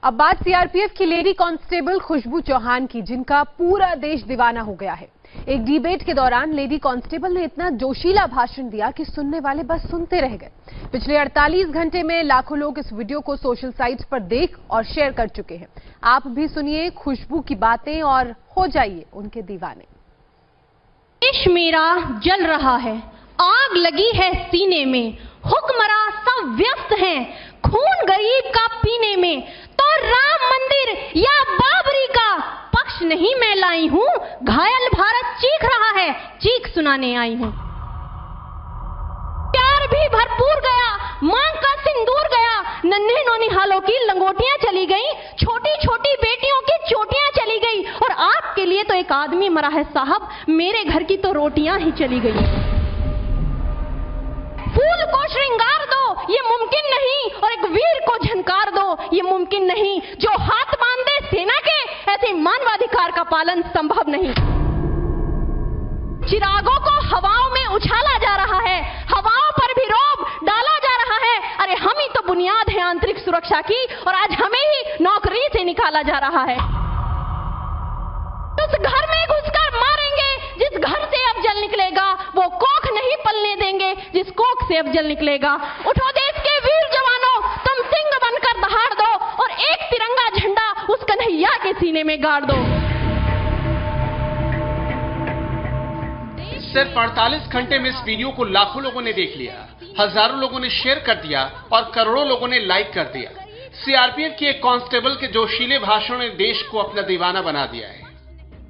अब बात सीआरपीएफ की लेडी कांस्टेबल खुशबू चौहान की, जिनका पूरा देश दीवाना हो गया है। एक डिबेट के दौरान लेडी कांस्टेबल ने इतना जोशीला भाषण दिया कि सुनने वाले बस सुनते रह गए। पिछले 48 घंटे में लाखों लोग इस वीडियो को सोशल साइट्स पर देख और शेयर कर चुके हैं। आप भी सुनिए खुशबू की बातें और हो जाइए उनके दीवाने। देश मेरा जल रहा है, आग लगी है सीने में, हुक्मरां सब व्यस्त हैं खून गरीब का पीने में, तो राम मंदिर या बाबरी का पक्ष नहीं मैं लाई हूं, घायल भारत चीख रहा है, चीख सुनाने आई हूं। प्यार भी भरपूर गया, मांग का सिंदूर गया, नन्हे नौनिहालों की लंगोटियां चली गई, छोटी छोटी बेटियों की चोटियां चली गई, और आपके लिए तो एक आदमी मरा है साहब, मेरे घर की तो रोटियां ही चली गई। फूल को श्रृंगार दो ये मुमकिन नहीं, और एक वीर को झंकार दो ये मुमकिन नहीं, जो हाथ बांध दे सेना के ऐसे मानवाधिकार का पालन संभव नहीं। चिरागों को हवाओं में उछाला जा रहा है, हवाओं पर भी रोब डाला जा रहा है। अरे हम ही तो बुनियाद है आंतरिक सुरक्षा की, और आज हमें ही नौकरी से निकाला जा रहा है। उस घर में घुसकर मारेंगे जिस घर से अब जल निकलेगा, वो कोख नहीं पलने देंगे जिस कोख से अब जल निकलेगा। उठो देश के वीर जवानों, तुम सिंह बनकर दहाड़ दो, और एक तिरंगा झंडा उस कन्हैया के सीने में गाड़ दो। सिर्फ 48 घंटे में इस वीडियो को लाखों लोगों ने देख लिया, हजारों लोगों ने शेयर कर दिया और करोड़ों लोगों ने लाइक कर दिया। सीआरपीएफ की एक कांस्टेबल के जोशीले भाषण ने देश को अपना दीवाना बना दिया है।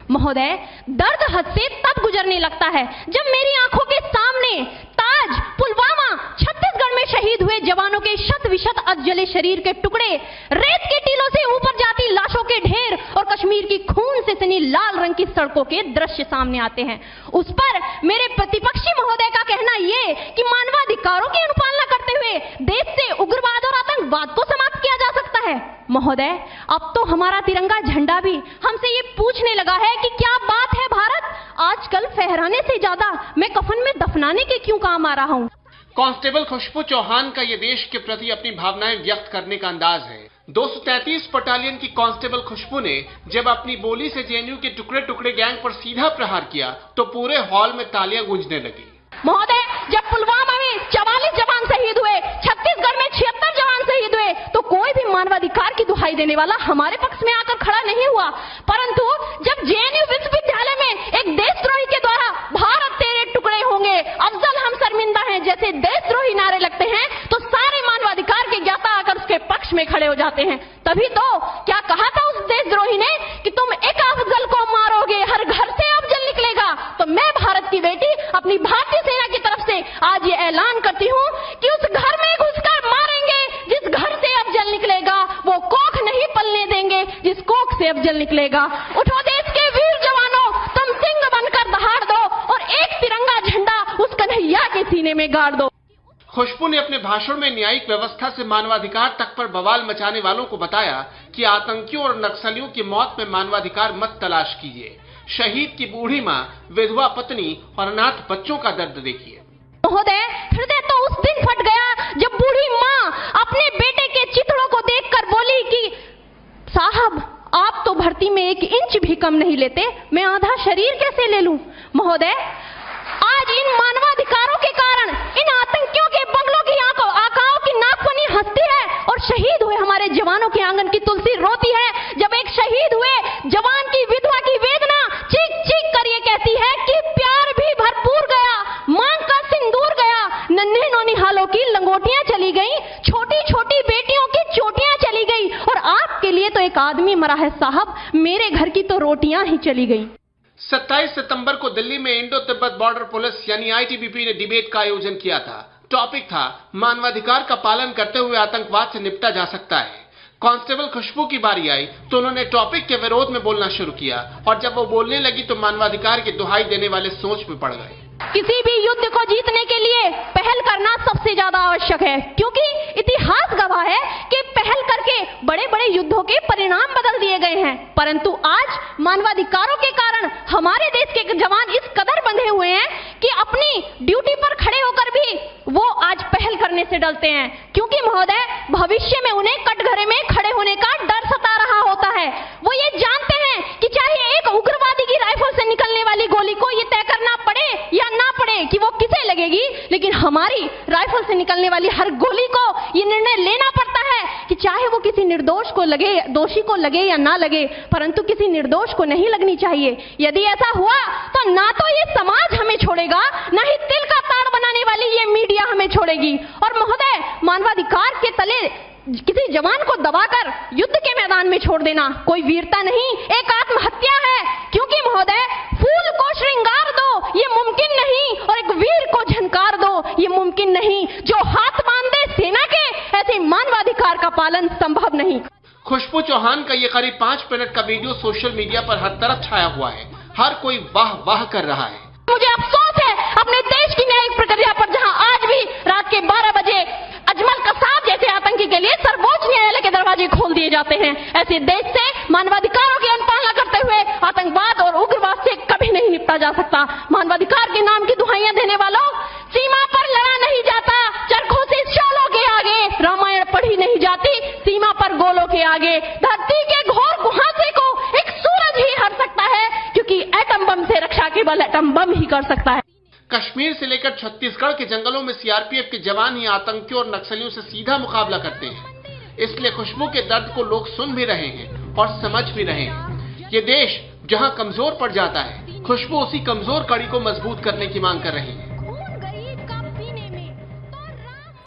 महोदय, दर्द हद से तब गुजरने लगता है जब मेरी आंखों के सामने ताज, पुलवामा, छत्तीसगढ़ में शहीद हुए जवानों के शत विशत अधजले शरीर के टुकड़े, रेत के टीलों से ऊपर जाती लाशों के ढेर और कश्मीर की खून से सनी लाल रंग की सड़कों के दृश्य सामने आते हैं। उस पर मेरे प्रतिपक्षी महोदय का कहना ये कि मानवाधिकारों की अनुपालना करते हुए देश से उग्रवाद और आतंकवाद को समाप्त किया जा सकता है। महोदय, अब तो हमारा तिरंगा झंडा भी हमसे ये पूछने लगा है कि क्या बात है भारत, आजकल फहराने से ज्यादा मैं कफन में दफनाने के क्यों काम आ रहा हूँ। कांस्टेबल खुशबू चौहान का ये देश के प्रति अपनी भावनाएं व्यक्त करने का अंदाज है। 233 बटालियन की कांस्टेबल खुशबू ने जब अपनी बोली से जेएनयू के टुकड़े टुकड़े गैंग पर सीधा प्रहार किया तो पूरे हॉल में तालियां गूंजने लगी। महोदय, जब पुलवामा में 44 जवान शहीद हुए, छत्तीसगढ़ में 76 जवान शहीद हुए, तो कोई भी मानवाधिकार की दुहाई देने वाला हमारे पक्ष में आकर खड़ा नहीं हुआ। परंतु जब जेएनयू विश्वविद्यालय में एक देशद्रोही के द्वारा भारत तेरे टुकड़े होंगे, अफजल हम शर्मिंदा हैं जैसे देशद्रोही नारे लगते हैं, तो सारे मानवाधिकार के ज्ञाता आकर उसके पक्ष में खड़े हो जाते हैं। तभी तो क्या कहा था उस देशद्रोही ने कि तुम एक अफजल को मारोगे, हर घर से अफजल निकलेगा। तो मैं भारत की बेटी अपनी भारतीय सेना की तरफ से आज ये ऐलान करती हूँ कि उस घर में घुसकर मारेंगे जिस घर से अफजल निकलेगा, वो कोख नहीं पलने देंगे जिस कोख से अफजल निकलेगा। उठो देश के वीर जवानों, तुम सिंह बनकर दहाड़ दो, और एक तिरंगा झंडा उस कन्हैया के सीने में गाड़ दो। खुशबू ने अपने भाषण में न्यायिक व्यवस्था से मानवाधिकार तक पर बवाल मचाने वालों को बताया कि आतंकियों और नक्सलियों की मौत में मानवाधिकार मत तलाश कीजिए, शहीद की बूढ़ी माँ, विधवा पत्नी और अनाथ बच्चों का दर्द देखिए। महोदय, हृदय तो उस दिन फट गया जब बूढ़ी माँ अपने बेटे के चिथड़ों को देखकर बोली कि साहब आप तो भर्ती में 1 इंच भी कम नहीं लेते, मैं आधा शरीर कैसे ले लूं। महोदय, आज इन मानवाधिकारों के कारण इन आतंकियों के बंगलों की आकाओं की नागफनी हंसती है, और शहीद हुए हमारे जवानों के आंगन की तुलसी रोती है। जब एक शहीद हुए जवान की विधवा की वेदना चीख चीख कर ये कहती है कि प्यार भी भरपूर गया, मांग का सिंदूर गया, नन्हे नौनिहालों की लंगोटियां चली गई, छोटी छोटी बेटियों की चोटियां चली गई, और आपके लिए तो एक आदमी मरा है साहब, मेरे घर की तो रोटियां ही चली गई। 27 सितंबर को दिल्ली में इंडो तिब्बत बॉर्डर पुलिस यानी आईटीबीपी ने डिबेट का आयोजन किया था। टॉपिक था मानवाधिकार का पालन करते हुए आतंकवाद से निपटा जा सकता है। कांस्टेबल खुशबू की बारी आई तो उन्होंने टॉपिक के विरोध में बोलना शुरू किया, और जब वो बोलने लगी तो मानवाधिकार की दुहाई देने वाले सोच में पड़ गए। किसी भी युद्ध को जीतने के लिए पहल करना सबसे ज्यादा आवश्यक है, क्योंकि इतिहास गवाह है कि पहल करके बड़े बड़े युद्धों के परिणाम बदल दिए गए हैं। परंतु आज मानवाधिकारों के कारण हमारे देश के जवान इस कदर बंधे हुए हैं कि अपनी ड्यूटी पर खड़े होकर भी वो आज पहल करने से डरते हैं, क्योंकि महोदय भविष्य में उन्हें कटघरे में खड़े होने का डर चाहे वो किसी निर्दोष को लगे, दोषी को लगे या ना लगे, परंतु किसी निर्दोष को नहीं लगनी चाहिए। यदि ऐसा हुआ तो ना तो ये समाज हमें छोड़ेगा, ना ही तिल का ताड़ बनाने वाली ये मीडिया हमें छोड़ेगी। और महोदय, मानवाधिकार के तले किसी जवान को दबाकर युद्ध के मैदान में छोड़ देना कोई वीरता नहीं, एक आत्महत्या है। क्योंकि महोदय, फूल को श्रृंगार दो ये मुमकिन नहीं, और एक वीर को झनकार दो ये मुमकिन नहीं। जो हाथ बांध दे सेना के, ऐसे मानवाधिकार का पालन संभव नहीं। खुशबू चौहान का ये करीब 5 मिनट का वीडियो सोशल मीडिया पर हर तरफ छाया हुआ है। हर कोई वाह वाह कर रहा है। मुझे अफसोस है अपने देश की न्यायिक प्रक्रिया पर, जहां आज भी रात के 12 बजे अजमल कसाब जैसे आतंकी के लिए सर्वोच्च न्यायालय के दरवाजे खोल दिए जाते हैं। ऐसे देश से मानवाधिकारों की अनुपालना करते हुए आतंकवाद और उग्रवाद से कभी नहीं निपटा जा सकता। मानवाधिकार के नाम की दुहाइयां देने वालों, सीमा पर लड़ा नहीं जाता चरखों से शोलों के आगे, रामायण पढ़ी नहीं जाती सीमा पर गोलों के आगे। धरती के घोर कुहासे को एक सूरज ही हर सकता है, क्योंकि एटम बम से रक्षा केवल एटम बम ही कर सकता है। कश्मीर से लेकर छत्तीसगढ़ के जंगलों में सीआरपीएफ के जवान ही आतंकियों और नक्सलियों से सीधा मुकाबला करते हैं। इसलिए खुशबू के दर्द को लोग सुन भी रहे हैं और समझ भी रहे हैं। ये देश जहां कमजोर पड़ जाता है, खुशबू उसी कमजोर कड़ी को मजबूत करने की मांग कर रही है।